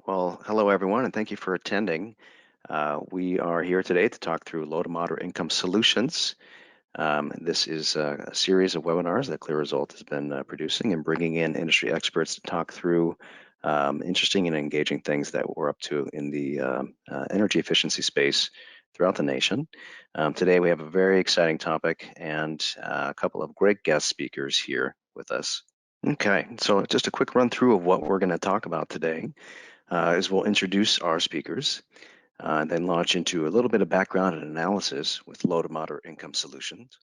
Well, hello everyone, and thank you for attending. We are here today to talk through low to moderate income solutions. This is a series of webinars that CLEAResult has been producing and bringing in industry experts to talk through interesting and engaging things that we're up to in the energy efficiency space throughout the nation. Today we have a very exciting topic and a couple of great guest speakers here with us. Okay, so just a quick run through of what we're going to talk about today. Is we'll introduce our speakers, then launch into a little bit of background and analysis with low to moderate income solutions,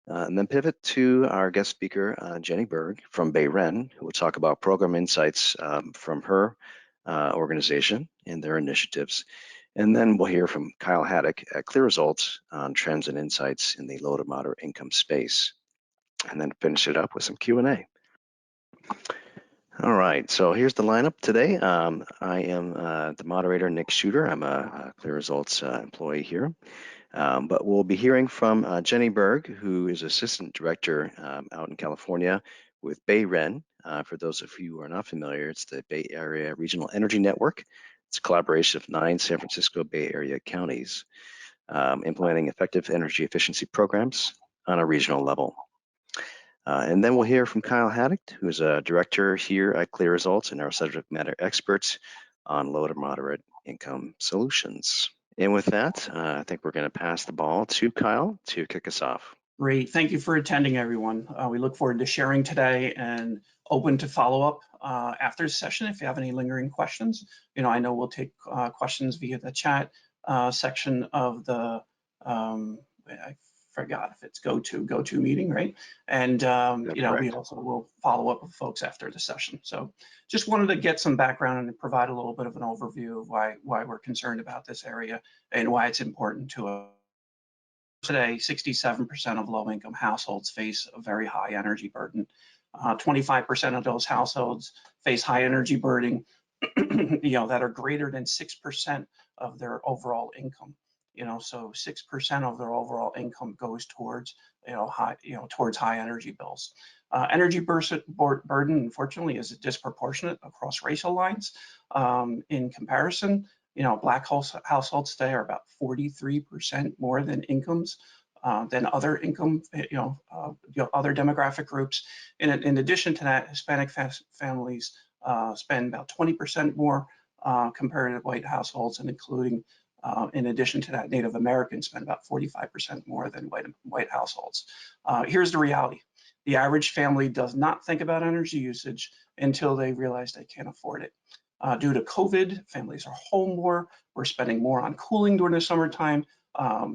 and then pivot to our guest speaker, Jenny Berg from BayRen, who will talk about program insights from her organization and their initiatives. And then we'll hear from Kyle Haddock at CLEAResult on trends and insights in the low to moderate income space, and then finish it up with some Q&A. All right, so here's the lineup today. I am the moderator, Nick Shooter. I'm a CLEAResult employee here. But we'll be hearing from Jenny Berg, who is Assistant Director out in California with BayRen. For those of you who are not familiar, it's the Bay Area Regional Energy Network. It's a collaboration of 9 San Francisco Bay Area counties implementing effective energy efficiency programs on a regional level. And then we'll hear from Kyle Haddock, who's a director here at CLEAResult and our subject matter experts on low to moderate income solutions. And with that, I think we're going to pass the ball to Kyle to kick us off. Great. Thank you for attending, everyone. We look forward to sharing today and open to follow up after the session if you have any lingering questions. I know we'll take questions via the chat section of the, I forgot if it's go-to meeting, right? And, we also will follow up with folks after the session. So just wanted to get some background and provide a little bit of an overview of why we're concerned about this area and why it's important to us. Today, 67% of low-income households face a very high energy burden. 25% of those households face high energy burden, that are greater than 6% of their overall income. So 6% of their overall income goes towards, towards high energy bills. Energy burden, unfortunately, is disproportionate across racial lines. In comparison, Black households today are about 43% more than incomes than other income, other demographic groups. In addition to that, Hispanic families spend about 20% more compared to white households, and including, in addition to that, Native Americans spend about 45% more than white households. Here's the reality. The average family does not think about energy usage until they realize they can't afford it. Due to COVID, families are home more. We're spending more on cooling during the summertime.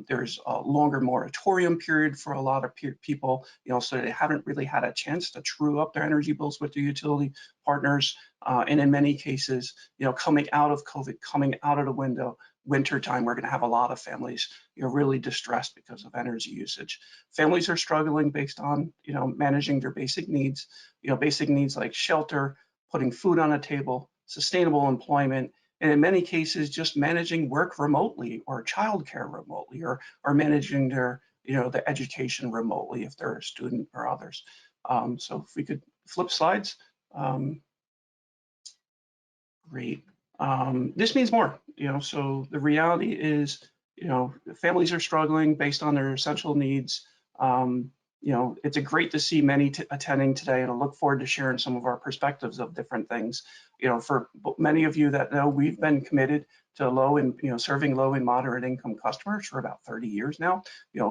There's a longer moratorium period for a lot of people, so they haven't really had a chance to true up their energy bills with their utility partners. And in many cases, coming out of COVID, coming out of the winter time, we're going to have a lot of families, really distressed because of energy usage. Families are struggling based on, managing their basic needs, basic needs like shelter, putting food on the table, sustainable employment, and in many cases, just managing work remotely or childcare remotely, or managing their, the education remotely if they're a student or others. So if we could flip slides. Great. This means more, so the reality is, families are struggling based on their essential needs. It's great to see many attending today, and I look forward to sharing some of our perspectives of different things. For many of you that know, we've been committed to serving low and moderate income customers for about 30 years now.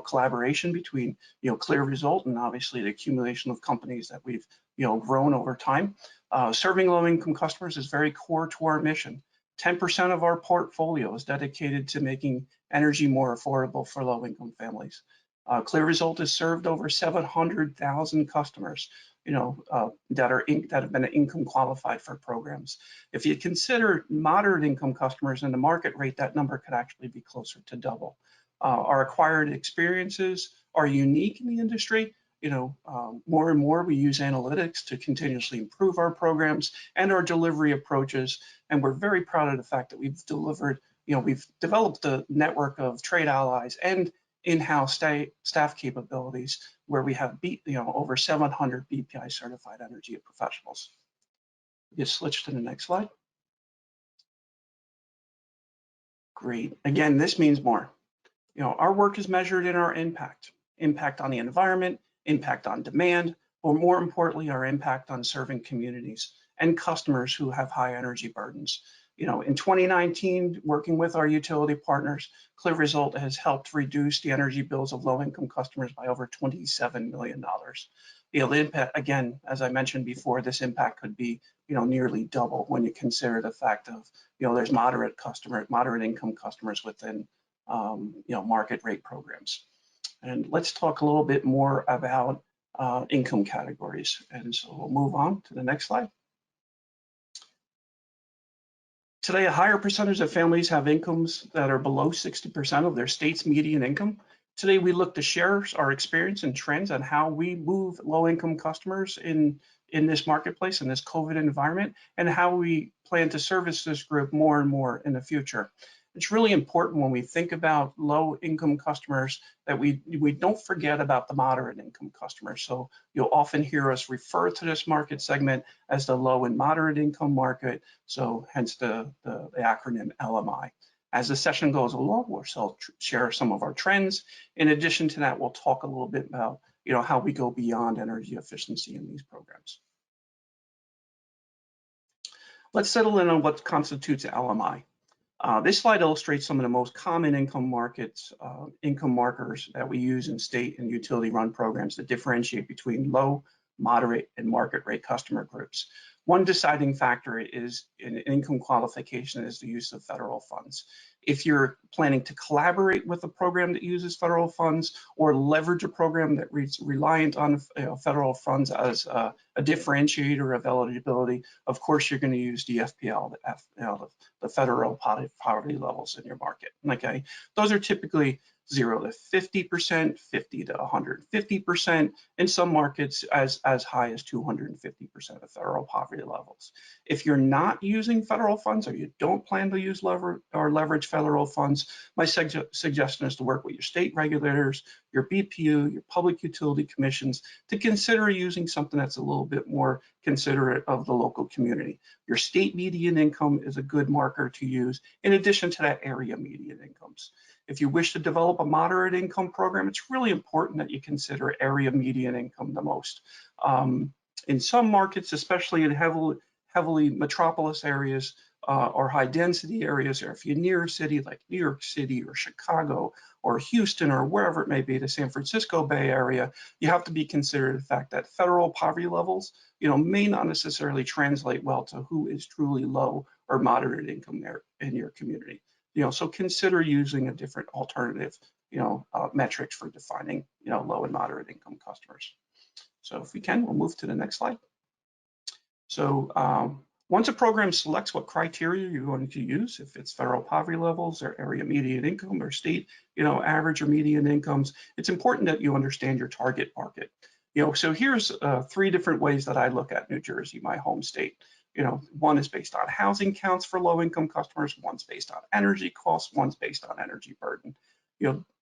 Collaboration between, CLEAResult and obviously the accumulation of companies that we've, grown over time. Serving low income customers is very core to our mission. 10% of our portfolio is dedicated to making energy more affordable for low income families. CLEAResult has served over 700,000 customers, that have been income qualified for programs. If you consider moderate income customers in the market rate, that number could actually be closer to double. Our acquired experiences are unique in the industry. More and more we use analytics to continuously improve our programs and our delivery approaches, and we're very proud of the fact that we've developed a network of trade allies and in-house staff capabilities where we have over 700 BPI certified energy professionals. Just switch to the next slide. Great. Again, this means more. Our work is measured in our impact on the environment, impact on demand, or more importantly, our impact on serving communities and customers who have high energy burdens. In 2019, working with our utility partners, CLEAResult has helped reduce the energy bills of low-income customers by over $27 million. The impact, again, as I mentioned before, this impact could be, nearly double when you consider the fact of, there's moderate income customers within, market rate programs. And let's talk a little bit more about income categories. And so we'll move on to the next slide. Today, a higher percentage of families have incomes that are below 60% of their state's median income. Today, we look to share our experience and trends on how we move low-income customers in this marketplace, in this COVID environment, and how we plan to service this group more and more in the future. It's really important when we think about low-income customers that we don't forget about the moderate-income customers. So you'll often hear us refer to this market segment as the low and moderate-income market, so hence the acronym LMI. As the session goes along, we'll share some of our trends. In addition to that, we'll talk a little bit about how we go beyond energy efficiency in these programs. Let's settle in on what constitutes LMI. This slide illustrates some of the most common income markers that we use in state and utility run programs that differentiate between low, moderate, and market rate customer groups. One deciding factor is in income qualification is the use of federal funds. If you're planning to collaborate with a program that uses federal funds or leverage a program that is reliant on federal funds as a differentiator of eligibility, of course you're going to use the FPL, the federal poverty levels in your market. Okay, those are typically 0 to 50%, 50 to 150%, in some markets as high as 250% of federal poverty levels. If you're not using federal funds or you don't plan to use leverage federal funds, my suggestion is to work with your state regulators, your BPU, your public utility commissions to consider using something that's a little bit more considerate of the local community. Your state median income is a good marker to use in addition to that area median incomes. If you wish to develop a moderate income program, it's really important that you consider area median income the most. In some markets, especially in heavily metropolis areas or high density areas, or if you're near a city like New York City or Chicago or Houston or wherever it may be, the San Francisco Bay Area, you have to be considered the fact that federal poverty levels, may not necessarily translate well to who is truly low or moderate income there in your community. So consider using a different alternative, metrics for defining, low and moderate income customers. So if we can, we'll move to the next slide. So once a program selects what criteria you're going to use, if it's federal poverty levels or area median income or state, average or median incomes, it's important that you understand your target market. So here's 3 different ways that I look at New Jersey, my home state. One is based on housing counts for low-income customers, one's based on energy costs, one's based on energy burden.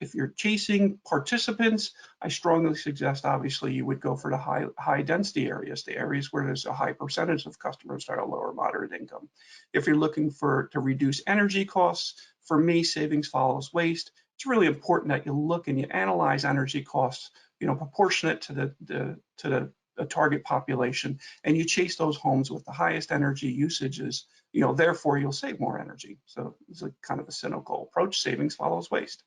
If you're chasing participants, I strongly suggest, obviously, you would go for the high density areas, the areas where there's a high percentage of customers that are low or moderate income. If you're looking to reduce energy costs, for me, savings follows waste. It's really important that you look and you analyze energy costs, proportionate to the target population, and you chase those homes with the highest energy usages, therefore you'll save more energy. So it's a kind of a cynical approach, savings follows waste.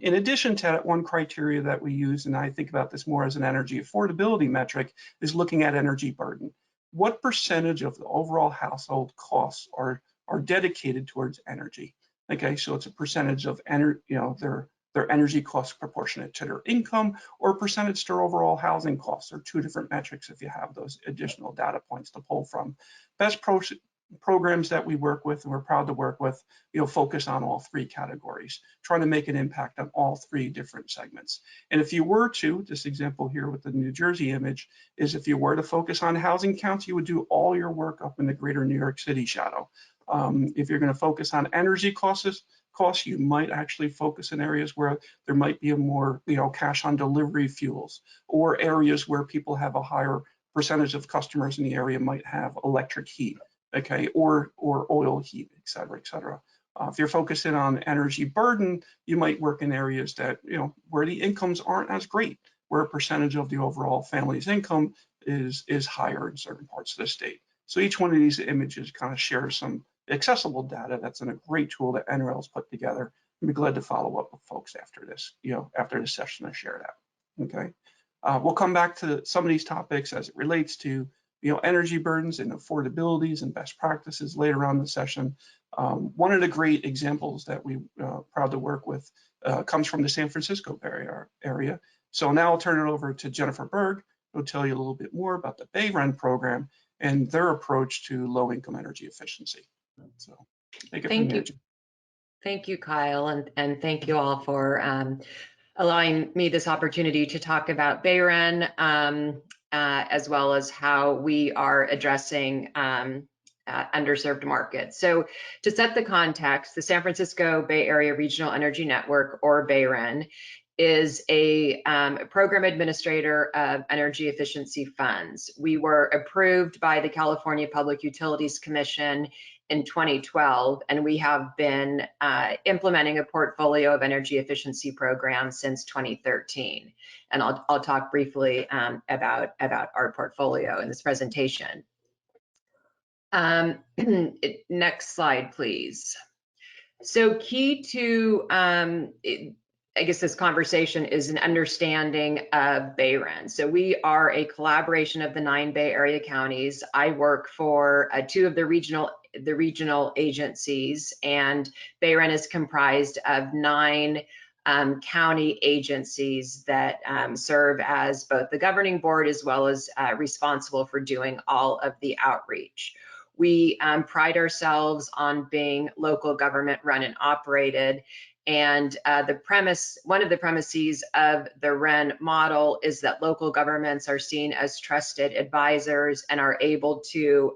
In addition to that, one criteria that we use, and I think about this more as an energy affordability metric, is looking at energy burden. What percentage of the overall household costs are dedicated towards energy? Okay, so it's a percentage of their energy costs proportionate to their income, or percentage to their overall housing costs, or 2 different metrics if you have those additional data points to pull from. Best programs that we work with, and we're proud to work with, focus on all 3 categories, trying to make an impact on all 3 different segments. And if you were to, this example here with the New Jersey image, is if you were to focus on housing counts, you would do all your work up in the greater New York City shadow. If you're going to focus on energy costs, you might actually focus in areas where there might be a more, cash on delivery fuels, or areas where people have a higher percentage of customers in the area might have electric heat, okay, or oil heat, et cetera, et cetera. If you're focusing on energy burden, you might work in areas that, where the incomes aren't as great, where a percentage of the overall family's income is higher in certain parts of the state. So each one of these images kind of shares some accessible data that's in a great tool that NREL's put together. I'd be glad to follow up with folks after this, after this session to share that. Okay. We'll come back to some of these topics as it relates to, energy burdens and affordabilities and best practices later on in the session. One of the great examples that we proud to work with comes from the San Francisco area. So now I'll turn it over to Jennifer Berg, who'll tell you a little bit more about the BayREN program and their approach to low-income energy efficiency. So take it from there. Thank you, Kyle, and thank you all for allowing me this opportunity to talk about BayREN, as well as how we are addressing underserved markets. So to set the context, the San Francisco Bay Area Regional Energy Network, or BayREN, is a program administrator of energy efficiency funds. We were approved by the California Public Utilities Commission in 2012, and we have been implementing a portfolio of energy efficiency programs since 2013. And I'll talk briefly about our portfolio in this presentation. Next slide, please. So key to, I guess this conversation is an understanding of BayREN. So we are a collaboration of the 9 Bay Area counties. I work for 2 of the regional agencies, and BayREN is comprised of 9 county agencies that serve as both the governing board as well as responsible for doing all of the outreach. We pride ourselves on being local government run and operated. And one of the premises of the REN model is that local governments are seen as trusted advisors and are able to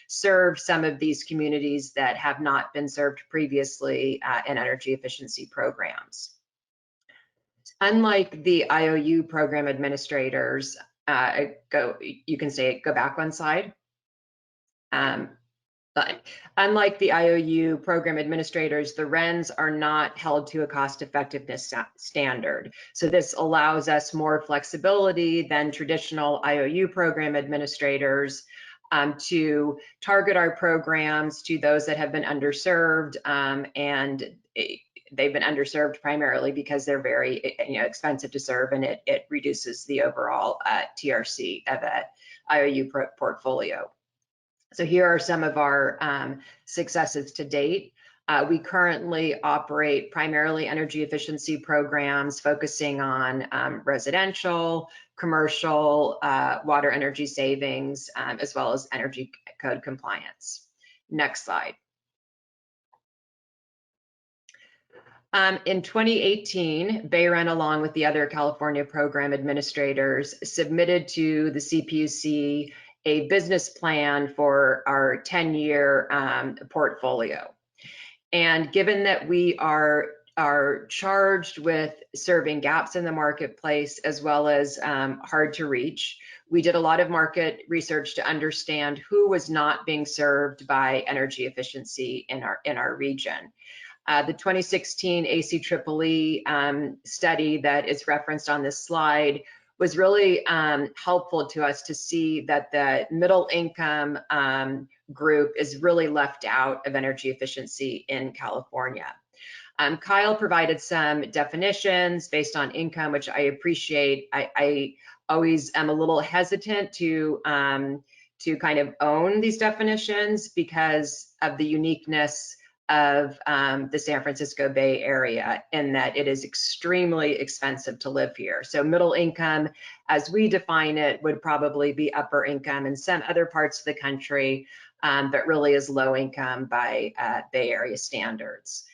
serve some of these communities that have not been served previously in energy efficiency programs. Unlike the IOU program administrators, you can say go back one slide. But unlike the IOU program administrators, the RENs are not held to a cost effectiveness standard. So this allows us more flexibility than traditional IOU program administrators to target our programs to those that have been underserved, and they've been underserved primarily because they're very expensive to serve, and it reduces the overall TRC of an IOU portfolio. So here are some of our successes to date. We currently operate primarily energy efficiency programs focusing on residential, commercial, water energy savings, as well as energy code compliance. Next slide. In 2018, BayREN, along with the other California program administrators, submitted to the CPUC a business plan for our 10-year portfolio. And given that we are charged with serving gaps in the marketplace as well as hard to reach, we did a lot of market research to understand who was not being served by energy efficiency in our region. The 2016 ACEEE study that is referenced on this slide was really helpful to us to see that the middle income group is really left out of energy efficiency in California. Kyle provided some definitions based on income, which I appreciate. I always am a little hesitant to kind of own these definitions because of the uniqueness of the San Francisco Bay Area, in that it is extremely expensive to live here. So middle income, as we define it, would probably be upper income in some other parts of the country, but really is low income by Bay Area standards.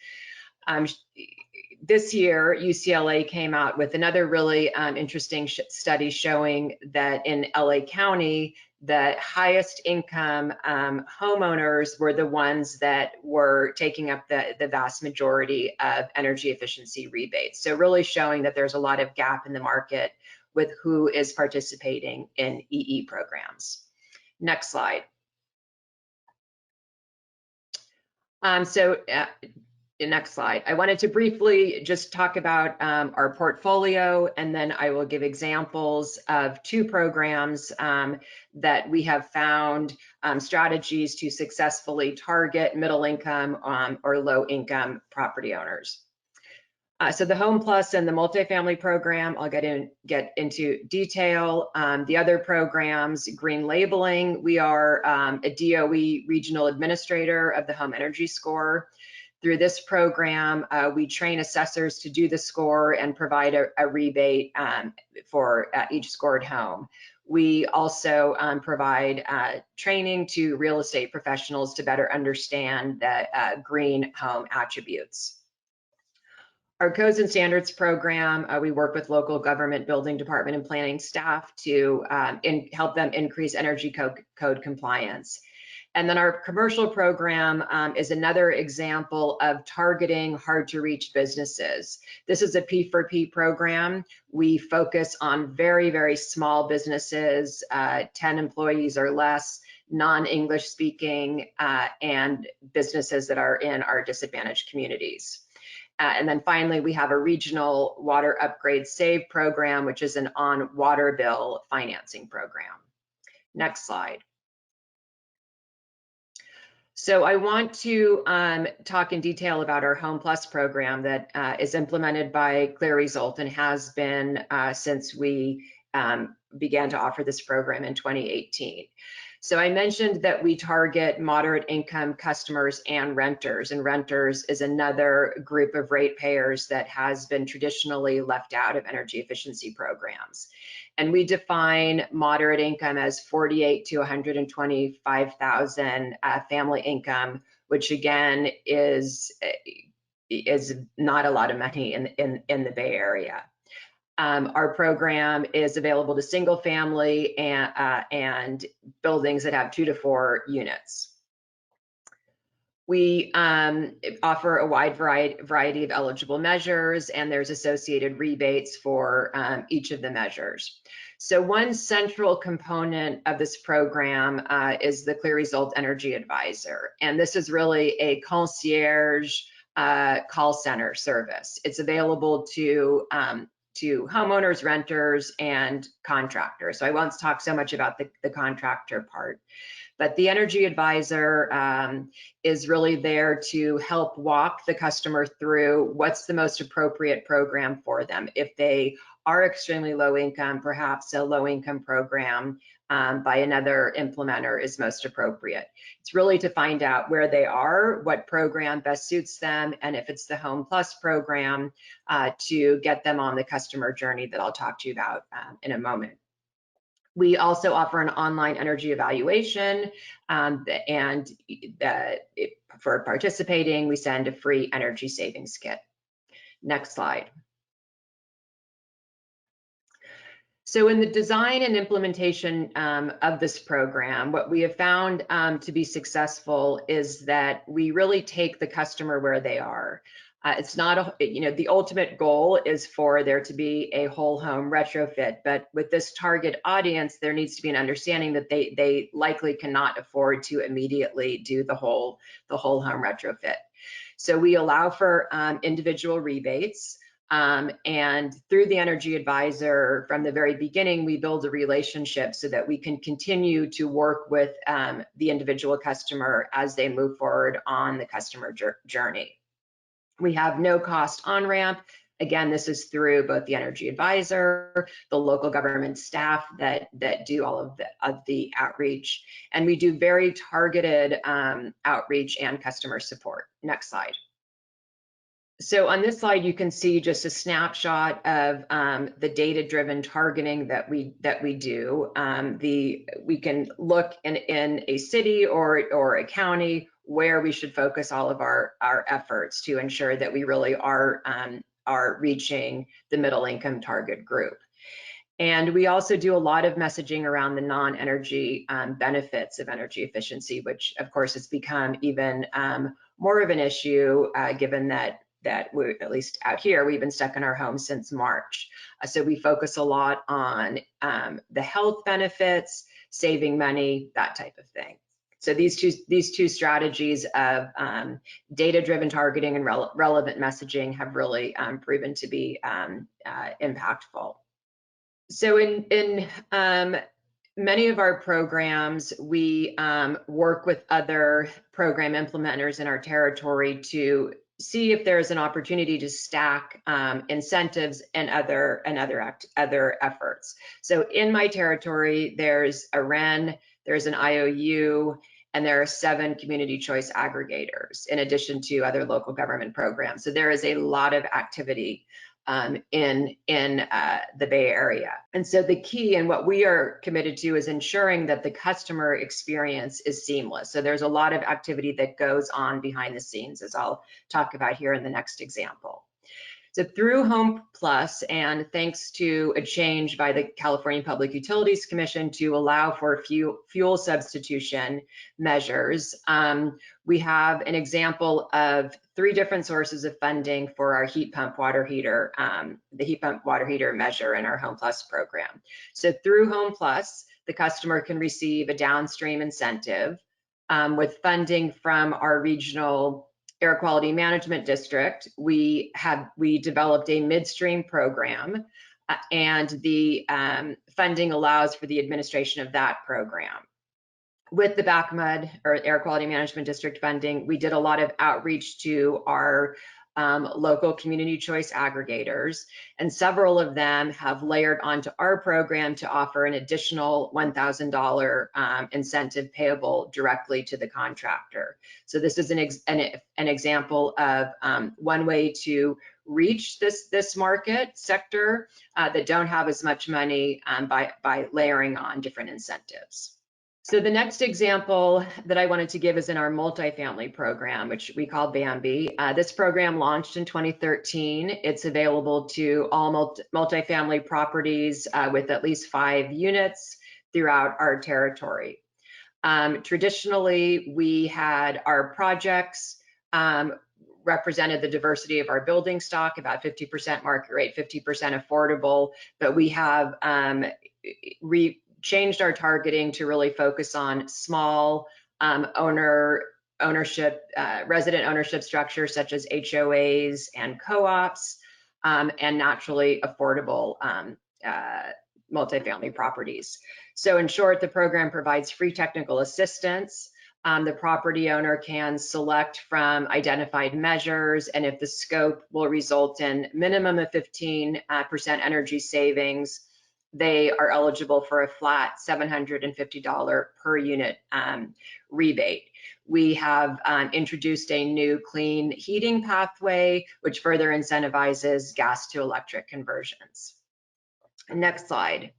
This year, UCLA came out with another really interesting study showing that in LA County, the highest income homeowners were the ones that were taking up the vast majority of energy efficiency rebates. So really showing that there's a lot of gap in the market with who is participating in EE programs. Next slide. Next slide. I wanted to briefly just talk about our portfolio, and then I will give examples of 2 programs that we have found strategies to successfully target middle income or low income property owners. So the Home Plus and the multifamily program, I'll get into detail. The other programs, green labeling, we are a DOE regional administrator of the home energy score. Through this program, we train assessors to do the score and provide a rebate for each scored home. We also provide training to real estate professionals to better understand the green home attributes. Our codes and standards program, we work with local government building department and planning staff to help them increase energy code compliance. And then our commercial program is another example of targeting hard to reach businesses. This is a P4P program. We focus on very, very small businesses, 10 employees or less, non-English speaking, and businesses that are in our disadvantaged communities. And then finally, we have a regional water upgrade save program, which is an on water bill financing program. Next slide. So I want to talk in detail about our Home Plus program that is implemented by CLEAResult and has been since we began to offer this program in 2018. So I mentioned that we target moderate income customers and renters is another group of ratepayers that has been traditionally left out of energy efficiency programs. And we define moderate income as 48 to 125,000 family income, which again is not a lot of money in the Bay Area. Our program is available to single family and buildings that have 2 to 4 units. We offer a wide variety of eligible measures, and there's associated rebates for each of the measures. So one central component of this program is the CLEAResult Energy Advisor, and this is really a concierge call center service. It's available to homeowners, renters, and contractors. So I won't talk so much about the contractor part, but the energy advisor is really there to help walk the customer through what's the most appropriate program for them. If they are extremely low income, perhaps a low income program by another implementer is most appropriate. It's really to find out where they are, what program best suits them, and if it's the Home Plus program, to get them on the customer journey that I'll talk to you about in a moment. We also offer an online energy evaluation, and for participating, we send a free energy savings kit. Next slide. So in the design and implementation of this program, what we have found to be successful is that we really take the customer where they are. It's not the ultimate goal is for there to be a whole home retrofit, but with this target audience, there needs to be an understanding that they likely cannot afford to immediately do the whole home retrofit. So we allow for individual rebates. And through the energy advisor, from the very beginning, we build a relationship so that we can continue to work with the individual customer as they move forward on the customer journey. We have no cost on-ramp. Again, this is through both the energy advisor, the local government staff that do all of the outreach, and we do very targeted outreach and customer support. Next slide. So on this slide, you can see just a snapshot of the data-driven targeting that we do. We can look in a city or a county where we should focus all of our efforts to ensure that we really are reaching the middle income target group. And we also do a lot of messaging around the non-energy benefits of energy efficiency, which of course has become even more of an issue given that we're, at least out here, we've been stuck in our homes since March. So we focus a lot on the health benefits, saving money, that type of thing. So these two strategies of data-driven targeting and relevant messaging have really proven to be impactful. So in many of our programs, we work with other program implementers in our territory to see if there's an opportunity to stack incentives and other efforts. So in my territory, there's a REN, there's an IOU, and there are 7 community choice aggregators in addition to other local government programs. So there is a lot of activity in the Bay Area. And so the key and what we are committed to is ensuring that the customer experience is seamless. So there's a lot of activity that goes on behind the scenes, as I'll talk about here in the next example. So through Home Plus, and thanks to a change by the California Public Utilities Commission to allow for fuel substitution measures, we have an example of 3 different sources of funding for our heat pump water heater, the heat pump water heater measure in our Home Plus program. So through Home Plus, the customer can receive a downstream incentive with funding from our regional Air Quality Management District. We developed a midstream program, and the funding allows for the administration of that program. With the BACMUD, or Air Quality Management District funding, we did a lot of outreach to our local community choice aggregators, and several of them have layered onto our program to offer an additional $1,000 incentive payable directly to the contractor. So this is an example of one way to reach this market sector that don't have as much money by layering on different incentives. So the next example that I wanted to give is in our multifamily program, which we call Bambi. This program launched in 2013. It's available to all multifamily properties with at least 5 units throughout our territory. Traditionally, we had our projects represented the diversity of our building stock, about 50% market rate, 50% affordable, but we have changed our targeting to really focus on small resident ownership structures such as HOAs and co-ops, and naturally affordable multifamily properties. So in short, the program provides free technical assistance. The property owner can select from identified measures, and if the scope will result in minimum of 15% energy savings, they are eligible for a flat $750 per unit rebate. We have introduced a new clean heating pathway, which further incentivizes gas to electric conversions. Next slide.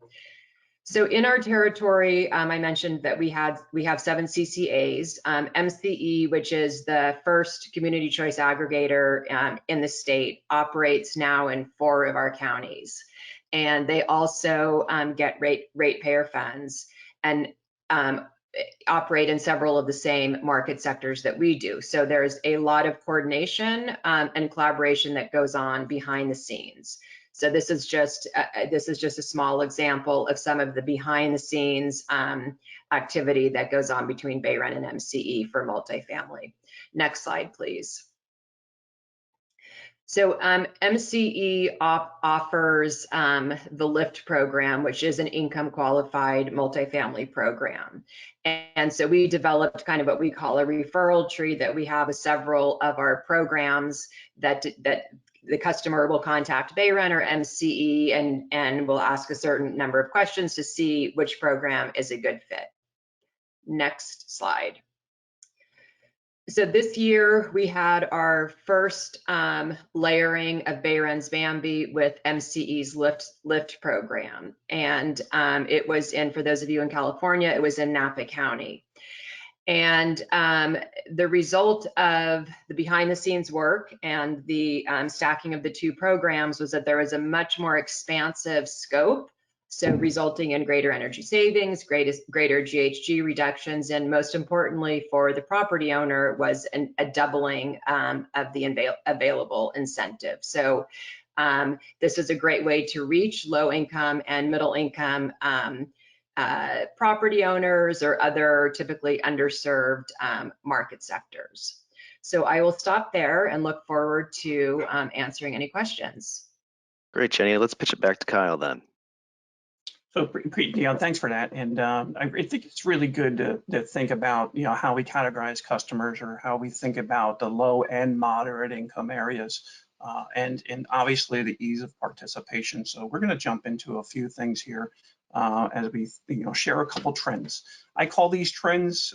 So in our territory, I mentioned that we have 7 CCAs. MCE, which is the first community choice aggregator in the state, operates now in 4 of our counties. And they also get ratepayer funds and operate in several of the same market sectors that we do. So there's a lot of coordination and collaboration that goes on behind the scenes. So this is just a small example of some of the behind the scenes activity that goes on between BayREN and MCE for multifamily. Next slide, please. So MCE offers the LIFT program, which is an income qualified multifamily program. And so we developed kind of what we call a referral tree that we have several of our programs that the customer will contact BayREN or MCE and will ask a certain number of questions to see which program is a good fit. Next slide. So this year we had our first layering of BayREN's Bambi with MCE's LIFT program. And it was for those of you in California, it was in Napa County. And the result of the behind the scenes work and the stacking of the 2 programs was that there was a much more expansive scope, so resulting in greater energy savings, greater GHG reductions, and most importantly for the property owner was a doubling of the available incentive. So this is a great way to reach low income and middle income property owners or other typically underserved market sectors. So I will stop there and look forward to answering any questions. Great, Jenny. Let's pitch it back to Kyle then. So, thanks for that. And I think it's really good to think about, how we categorize customers or how we think about the low and moderate income areas, and obviously the ease of participation. So we're going to jump into a few things here as we, share a couple trends. I call these trends.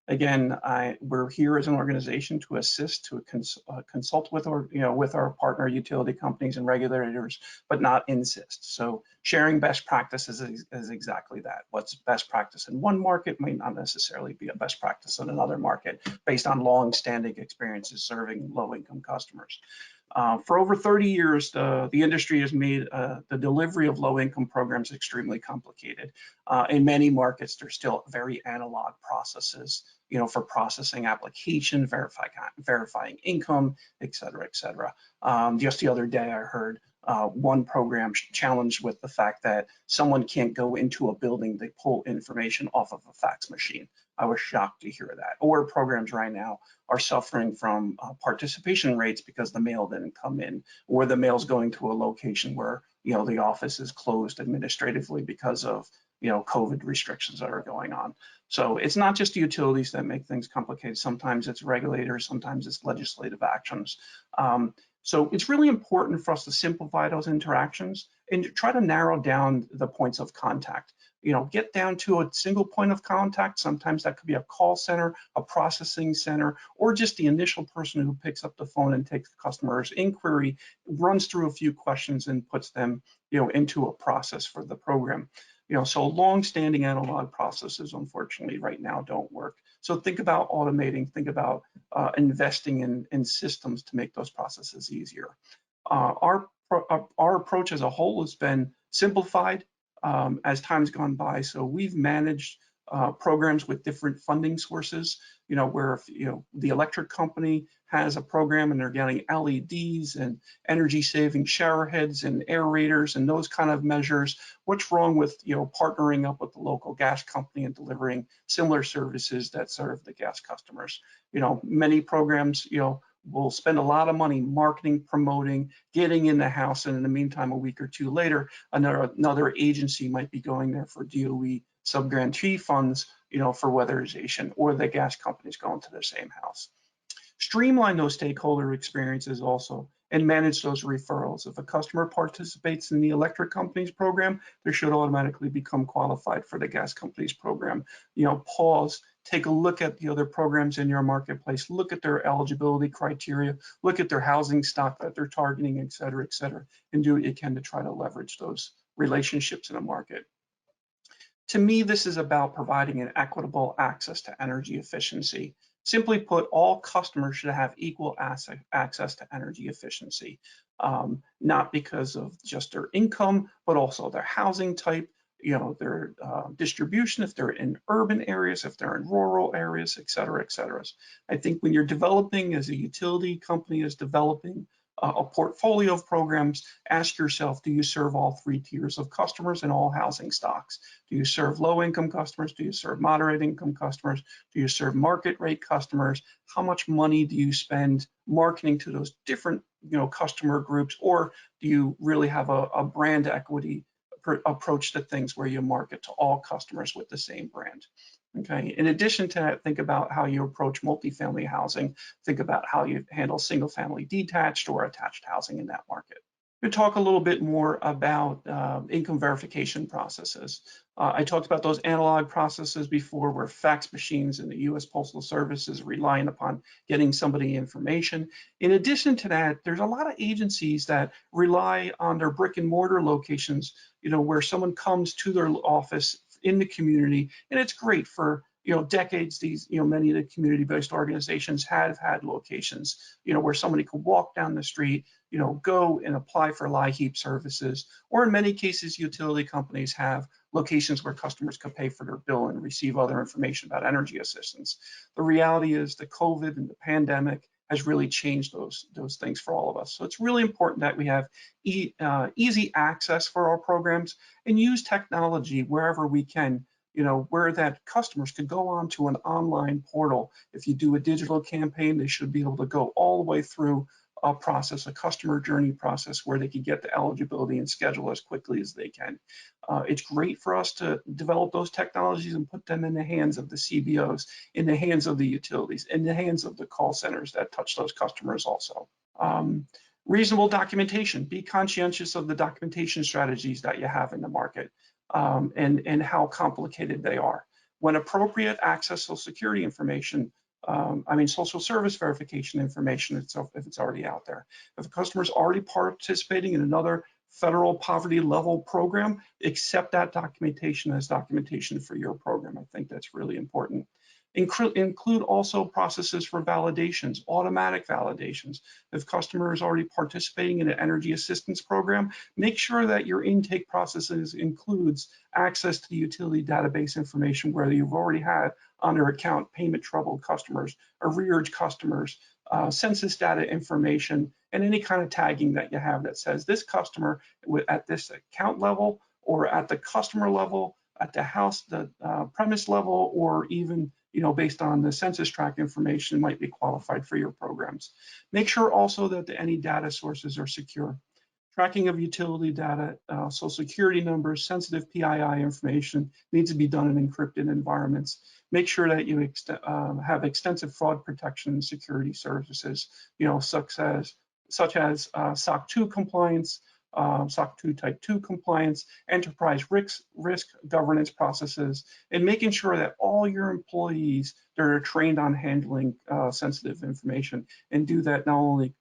Again, we're here as an organization to assist, to consult with our partner utility companies and regulators, but not insist. So sharing best practices is exactly that. What's best practice in one market might not necessarily be a best practice in another market based on long-standing experiences serving low-income customers. For over 30 years, the industry has made the delivery of low-income programs extremely complicated. In many markets, there's still very analog processes, for processing application, verifying income, et cetera, et cetera. Just the other day, I heard one program challenged with the fact that someone can't go into a building, they pull information off of a fax machine. I was shocked to hear that. Or programs right now are suffering from participation rates because the mail didn't come in, or the mail's going to a location where the office is closed administratively because of COVID restrictions that are going on. So it's not just the utilities that make things complicated. Sometimes it's regulators, sometimes it's legislative actions. So it's really important for us to simplify those interactions and try to narrow down the points of contact. Get down to a single point of contact. Sometimes that could be a call center, a processing center, or just the initial person who picks up the phone and takes the customer's inquiry, runs through a few questions and puts them, into a process for the program. So long-standing analog processes, unfortunately, right now don't work. So think about automating, think about investing in systems to make those processes easier. Our approach as a whole has been simplified as time's gone by. So we've managed programs with different funding sources, where if, the electric company has a program and they're getting LEDs and energy saving shower heads and aerators and those kind of measures, what's wrong with, partnering up with the local gas company and delivering similar services that serve the gas customers? Many programs, will spend a lot of money marketing, promoting, getting in the house, and in the meantime, a week or two later, another agency might be going there for DOE sub-grantee funds, for weatherization, or the gas companies going to their same house. Streamline those stakeholder experiences also and manage those referrals. If a customer participates in the electric company's program, they should automatically become qualified for the gas company's program. Pause, take a look at the other programs in your marketplace, look at their eligibility criteria, look at their housing stock that they're targeting, et cetera, and do what you can to try to leverage those relationships in a market. To me, this is about providing an equitable access to energy efficiency. Simply put, all customers should have equal access to energy efficiency, not because of just their income, but also their housing type, their distribution, if they're in urban areas, if they're in rural areas, et cetera, et cetera. I think when you're developing, as a utility company is developing a portfolio of programs, ask yourself, do you serve all three tiers of customers in all housing stocks? Do you serve low-income customers? Do you serve moderate-income customers? Do you serve market rate customers? How much money do you spend marketing to those different customer groups? Or do you really have a brand equity approach to things where you market to all customers with the same brand? Okay. In addition to that, think about how you approach multifamily housing. Think about how you handle single-family detached or attached housing in that market. We'll talk a little bit more about income verification processes. I talked about those analog processes before, where fax machines and the U.S. Postal Service is relying upon getting somebody information. In addition to that, there's a lot of agencies that rely on their brick and mortar locations, where someone comes to their office in the community, and it's great for decades. These many of the community-based organizations have had locations where somebody could walk down the street, go and apply for LIHEAP services, or in many cases utility companies have locations where customers could pay for their bill and receive other information about energy assistance. The reality is the COVID and the pandemic has really changed those things for all of us. So it's really important that we have easy access for our programs and use technology wherever we can, where that customers could go on to an online portal. If you do a digital campaign, they should be able to go all the way through a process, a customer journey process, where they can get the eligibility and schedule as quickly as they can. It's great for us to develop those technologies and put them in the hands of the CBOs, in the hands of the utilities, in the hands of the call centers that touch those customers also. Reasonable documentation. Be conscientious of the documentation strategies that you have in the market, and how complicated they are. When appropriate, access Social Security information, social service verification information if it's already out there. If a customer's already participating in another federal poverty level program, accept that documentation as documentation for your program. I think that's really important. Include also processes for validations, automatic validations. If customer is already participating in an energy assistance program, make sure that your intake processes includes access to the utility database information where you've already had on their account payment troubled customers, arrearage customers, census data information, and any kind of tagging that you have that says this customer at this account level or at the customer level, at the house, the premise level, or even based on the census tract information might be qualified for your programs. Make sure also that any data sources are secure. Tracking of utility data, Social Security numbers, sensitive PII information needs to be done in encrypted environments. Make sure that you have extensive fraud protection and security services, such as SOC 2 compliance, SOC 2 Type 2 compliance, enterprise risk governance processes, and making sure that all your employees that are trained on handling sensitive information and do that not only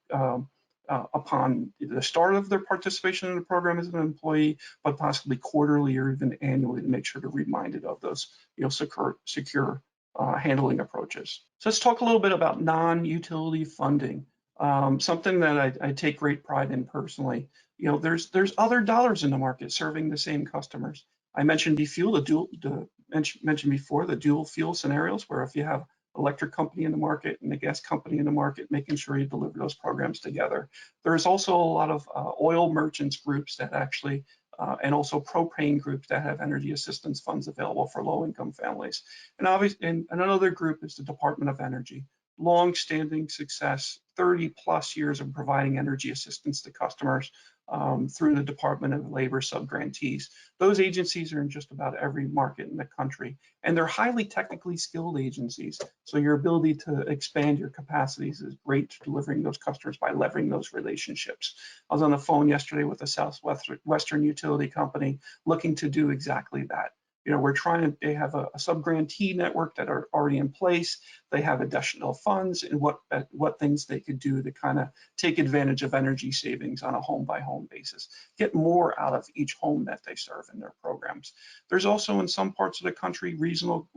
upon the start of their participation in the program as an employee, but possibly quarterly or even annually to make sure they're reminded of those secure handling approaches. So let's talk a little bit about non-utility funding. Something that I take great pride in personally. There's other dollars in the market serving the same customers. I mentioned before the dual fuel scenarios, where if you have electric company in the market and the gas company in the market, making sure you deliver those programs together. There's also a lot of oil merchants groups that actually, and also propane groups that have energy assistance funds available for low-income families. And obviously, and another group is the Department of Energy. Long-standing success, 30+ years of providing energy assistance to customers through the Department of Labor subgrantees. Those agencies are in just about every market in the country, and they're highly technically skilled agencies. So your ability to expand your capacities is great to delivering those customers by leveraging those relationships. I was on the phone yesterday with a Southwestern utility company looking to do exactly that. They have a subgrantee network that are already in place. They have additional funds and what things they could do to kind of take advantage of energy savings on a home by home basis, get more out of each home that they serve in their programs. There's also in some parts of the country, regional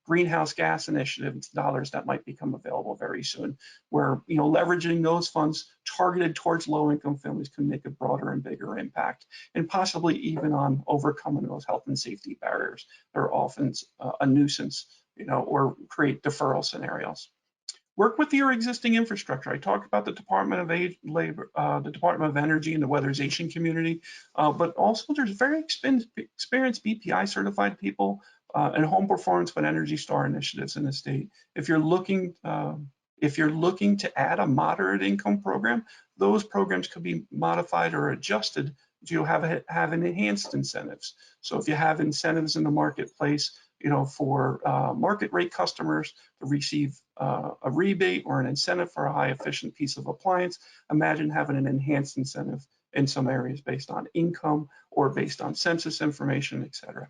greenhouse gas initiatives dollars that might become available very soon, where leveraging those funds targeted towards low-income families can make a broader and bigger impact, and possibly even on overcoming those health and safety barriers that are often a nuisance, or create deferral scenarios. Work with your existing infrastructure. I talked about the Department of Labor, the Department of Energy, and the weatherization community, but also there's very experienced BPI certified people and home performance and Energy Star initiatives in the state. If you're looking to add a moderate income program, those programs could be modified or adjusted to have an enhanced incentives. So if you have incentives in the marketplace, for market rate customers to receive a rebate or an incentive for a high efficient piece of appliance, imagine having an enhanced incentive in some areas based on income or based on census information, et cetera.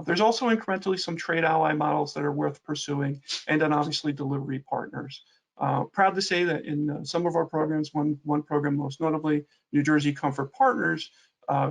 There's also incrementally some trade ally models that are worth pursuing, and then obviously delivery partners. Proud to say that in some of our programs, one program most notably, New Jersey Comfort Partners,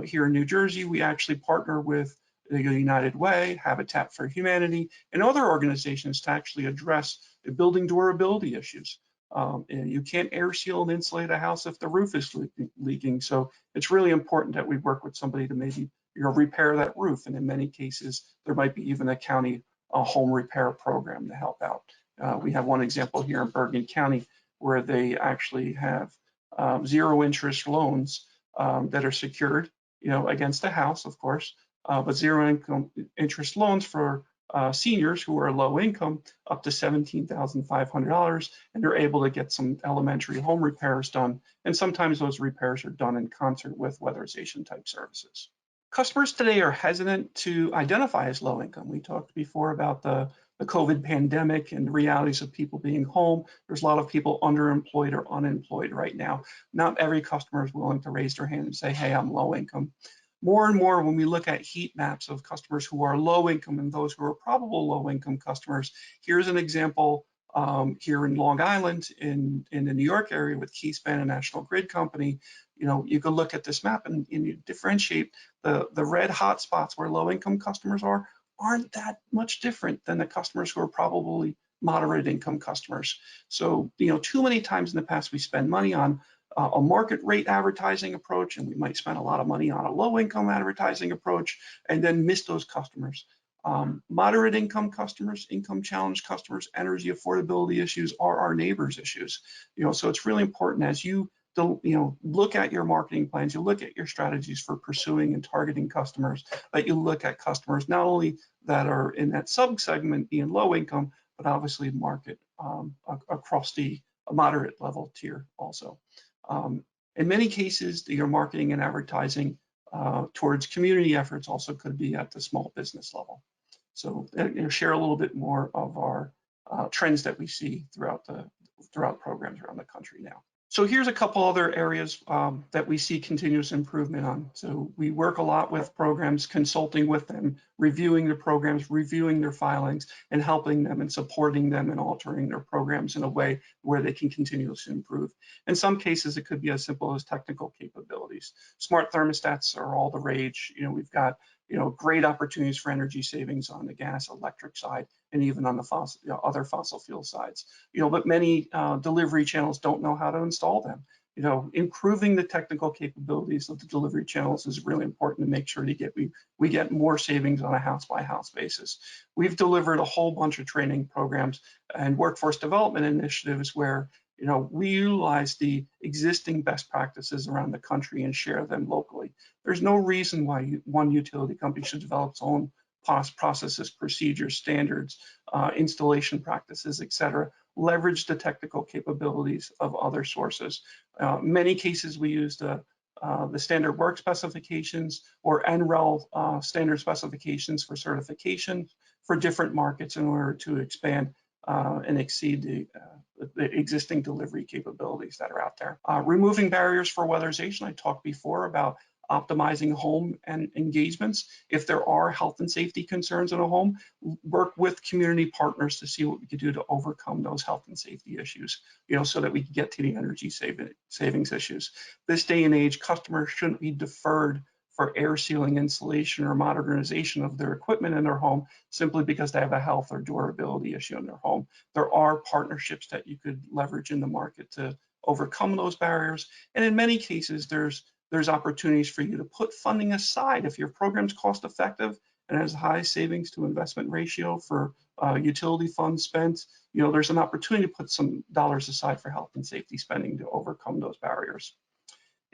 here in New Jersey, we actually partner with the United Way, Habitat for Humanity, and other organizations to actually address the building durability issues. And you can't air seal and insulate a house if the roof is leaking. So it's really important that we work with somebody to maybe repair that roof. And in many cases, there might be even a county home repair program to help out. We have one example here in Bergen County where they actually have zero interest loans that are secured, against a house, of course, but zero interest loans for seniors who are low income up to $17,500, and they're able to get some elementary home repairs done. And sometimes those repairs are done in concert with weatherization type services. Customers today are hesitant to identify as low income. We talked before about the COVID pandemic and the realities of people being home. There's a lot of people underemployed or unemployed right now. Not every customer is willing to raise their hand and say, hey, I'm low income. More and more, when we look at heat maps of customers who are low income and those who are probable low income customers, here's an example here in Long Island in the New York area with Keyspan and National Grid Company. You can look at this map and you differentiate the red hot spots where low income customers aren't that much different than the customers who are probably moderate income customers. So, too many times in the past we spend money on a market rate advertising approach, and we might spend a lot of money on a low income advertising approach and then miss those customers. Moderate income customers, income challenged customers, energy affordability issues are our neighbors' issues. So it's really important as you look at your marketing plans, you look at your strategies for pursuing and targeting customers, that you look at customers not only that are in that sub-segment being low income, but obviously market across the moderate level tier also. In many cases, your marketing and advertising towards community efforts also could be at the small business level. So share a little bit more of our trends that we see throughout programs around the country now. So here's a couple other areas that we see continuous improvement on. So we work a lot with programs, consulting with them, reviewing the programs, reviewing their filings, and helping them and supporting them and altering their programs in a way where they can continuously improve. In some cases, it could be as simple as technical capabilities. Smart thermostats are all the rage. We've got great opportunities for energy savings on the gas, electric side, and even on the other fossil fuel sides. But many delivery channels don't know how to install them. Improving the technical capabilities of the delivery channels is really important to make sure we get more savings on a house by house basis. We've delivered a whole bunch of training programs and workforce development initiatives where we utilize the existing best practices around the country and share them locally. There's no reason why one utility company should develop its own processes, procedures, standards, installation practices, et cetera. Leverage the technical capabilities of other sources. Many cases we use the standard work specifications or NREL standard specifications for certification for different markets in order to expand and exceed the existing delivery capabilities that are out there. Removing barriers for weatherization. I talked before about optimizing home and engagements. If there are health and safety concerns in a home, work with community partners to see what we can do to overcome those health and safety issues, so that we can get to the energy savings issues. This day and age, customers shouldn't be deferred for air sealing installation or modernization of their equipment in their home simply because they have a health or durability issue in their home. There are partnerships that you could leverage in the market to overcome those barriers. And in many cases, there's opportunities for you to put funding aside. If your program's cost effective and has high savings to investment ratio for utility funds spent, there's an opportunity to put some dollars aside for health and safety spending to overcome those barriers.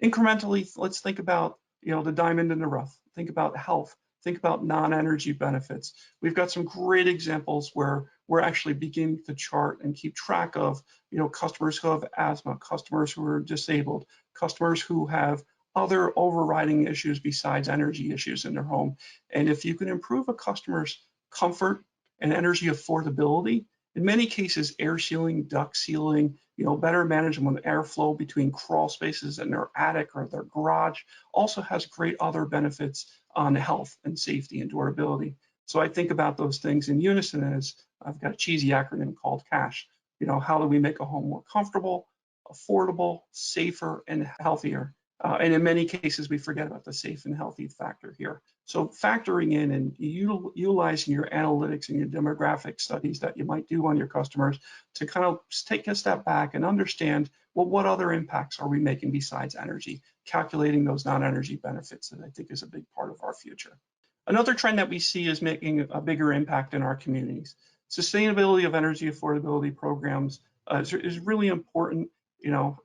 Incrementally, let's think about the diamond in the rough. Think about health. Think about non-energy benefits. We've got some great examples where we're actually beginning to chart and keep track of customers who have asthma, customers who are disabled, customers who have other overriding issues besides energy issues in their home. And if you can improve a customer's comfort and energy affordability, in many cases, air sealing, duct sealing, better management of airflow between crawl spaces in their attic or their garage also has great other benefits on health and safety and durability. So I think about those things in unison as I've got a cheesy acronym called CASH. How do we make a home more comfortable, affordable, safer, and healthier? And in many cases, we forget about the safe and healthy factor here. So factoring in and utilizing your analytics and your demographic studies that you might do on your customers to kind of take a step back and understand, well, what other impacts are we making besides energy? Calculating those non-energy benefits that I think is a big part of our future. Another trend that we see is making a bigger impact in our communities. Sustainability of energy affordability programs is really important,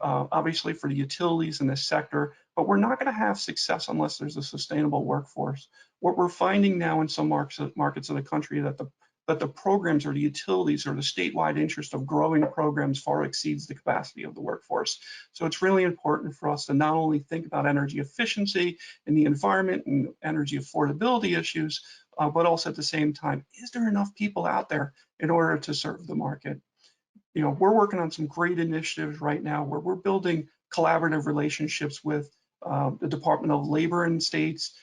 obviously for the utilities in this sector, but we're not going to have success unless there's a sustainable workforce. What we're finding now in some markets of the country that the programs or the utilities or the statewide interest of growing programs far exceeds the capacity of the workforce. So it's really important for us to not only think about energy efficiency in the environment and energy affordability issues, but also at the same time, is there enough people out there in order to serve the market? We're working on some great initiatives right now where we're building collaborative relationships with the Department of Labor in states,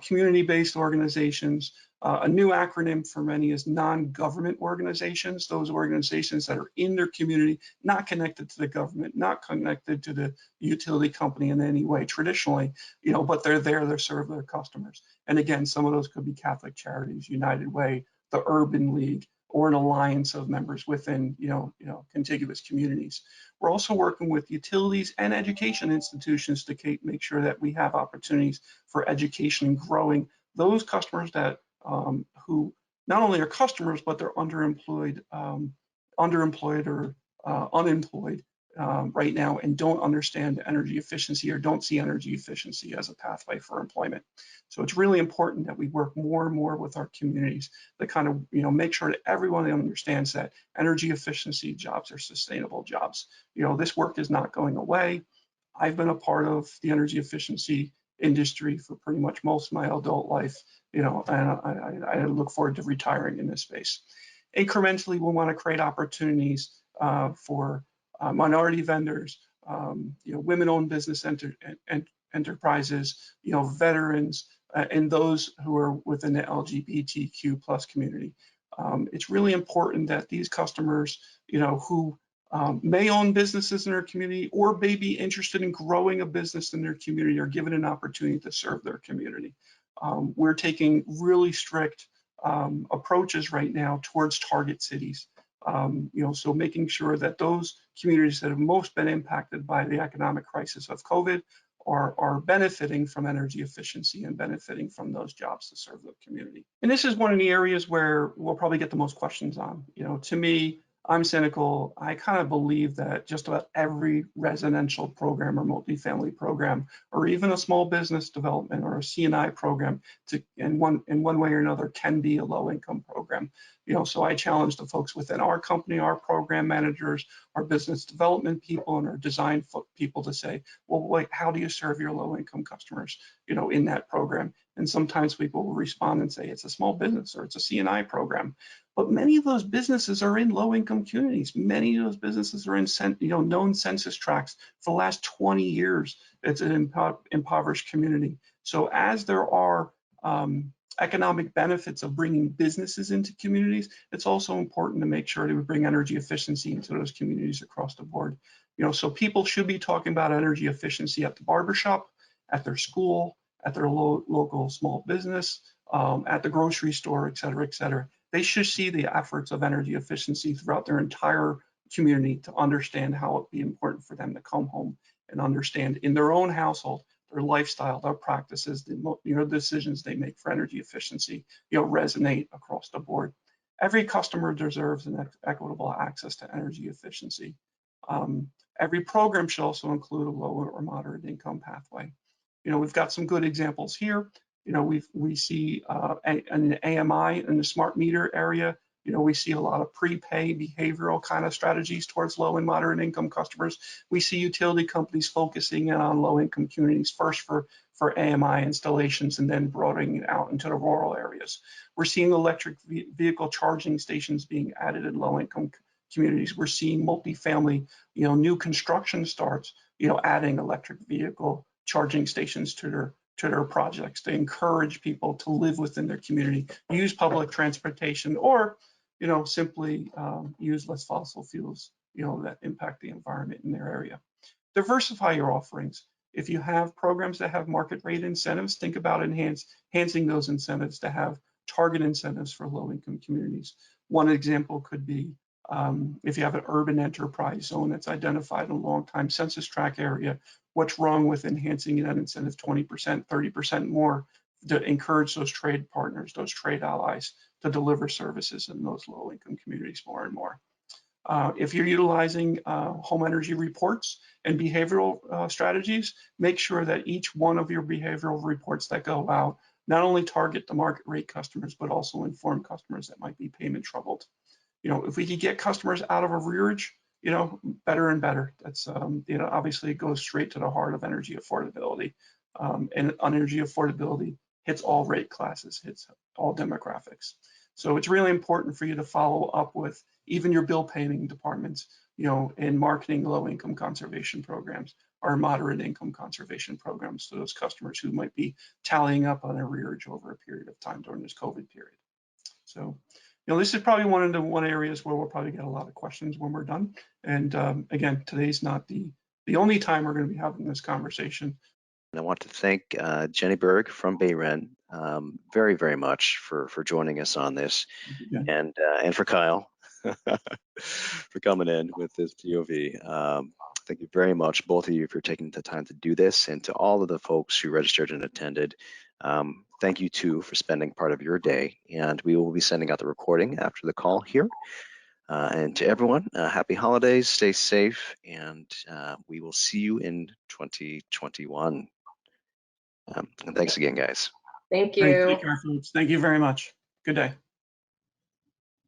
community-based organizations. A new acronym for many is non-government organizations, those organizations that are in their community, not connected to the government, not connected to the utility company in any way traditionally, but they're there to serve their customers. And again, some of those could be Catholic Charities, United Way, the Urban League, or an alliance of members within, contiguous communities. We're also working with utilities and education institutions to make sure that we have opportunities for education and growing those customers that who not only are customers, but they're underemployed or unemployed right now and don't understand energy efficiency or don't see energy efficiency as a pathway for employment. So it's really important that we work more and more with our communities to kind of make sure that everyone understands that energy efficiency jobs are sustainable jobs. This work is not going away. I've been a part of the energy efficiency industry for pretty much most of my adult life, and I look forward to retiring in this space. Incrementally, we want to create opportunities for minority vendors, women-owned business enterprises, veterans, and those who are within the LGBTQ+ community. It's really important that these customers, who may own businesses in their community or may be interested in growing a business in their community are given an opportunity to serve their community. We're taking really strict approaches right now towards target cities. So making sure that those communities that have most been impacted by the economic crisis of COVID are benefiting from energy efficiency and benefiting from those jobs to serve the community. And this is one of the areas where we'll probably get the most questions on. To me, I'm cynical. I kind of believe that just about every residential program or multifamily program, or even a small business development or a C&I program, in one way or another, can be a low-income program. So I challenge the folks within our company, our program managers, our business development people, and our design people to say, well, wait, how do you serve your low-income customers, in that program? And sometimes people will respond and say it's a small business or it's a C&I program. But many of those businesses are in low-income communities. Many of those businesses are in known census tracts for the last 20 years. It's an impoverished community. So as there are economic benefits of bringing businesses into communities, it's also important to make sure that we bring energy efficiency into those communities across the board. So people should be talking about energy efficiency at the barbershop, at their school, at their local small business, at the grocery store, et cetera, et cetera. They should see the efforts of energy efficiency throughout their entire community to understand how it'd be important for them to come home and understand in their own household, their lifestyle, their practices, the decisions they make for energy efficiency, resonate across the board. Every customer deserves an equitable access to energy efficiency. Every program should also include a low or moderate income pathway. We've got some good examples here. We see an AMI in the smart meter area. We see a lot of prepay behavioral kind of strategies towards low and moderate income customers. We see utility companies focusing in on low income communities first for AMI installations and then broadening it out into the rural areas. We're seeing electric vehicle charging stations being added in low income communities. We're seeing multifamily, new construction starts, adding electric vehicle charging stations to their projects to encourage people to live within their community, use public transportation, or simply use less fossil fuels that impact the environment in their area. Diversify your offerings. If you have programs that have market rate incentives, think about enhancing those incentives to have target incentives for low-income communities. One example could be if you have an urban enterprise zone that's identified in a long-time census tract area, what's wrong with enhancing that incentive 20%, 30% more to encourage those trade partners, those trade allies to deliver services in those low-income communities more and more. If you're utilizing home energy reports and behavioral strategies, make sure that each one of your behavioral reports that go out not only target the market rate customers, but also inform customers that might be payment troubled. If we could get customers out of arrearage, better and better. That's, obviously it goes straight to the heart of energy affordability. And energy affordability hits all rate classes, hits all demographics. So it's really important for you to follow up with even your bill paying departments, in marketing low-income conservation programs or moderate income conservation programs to those customers who might be tallying up on arrearage over a period of time during this COVID period. So, this is probably one of the areas where we'll probably get a lot of questions when we're done. And again, today's not the only time we're going to be having this conversation. And I want to thank Jenny Berg from BayREN very, very much for joining us on this, and for Kyle for coming in with this POV. Thank you very much, both of you, for taking the time to do this, and to all of the folks who registered and attended. Thank you too for spending part of your day, and we will be sending out the recording after the call here. And to everyone, happy holidays, stay safe, and we will see you in 2021. And thanks again, guys. Thank you. Take care, folks. Thank you very much. Good day.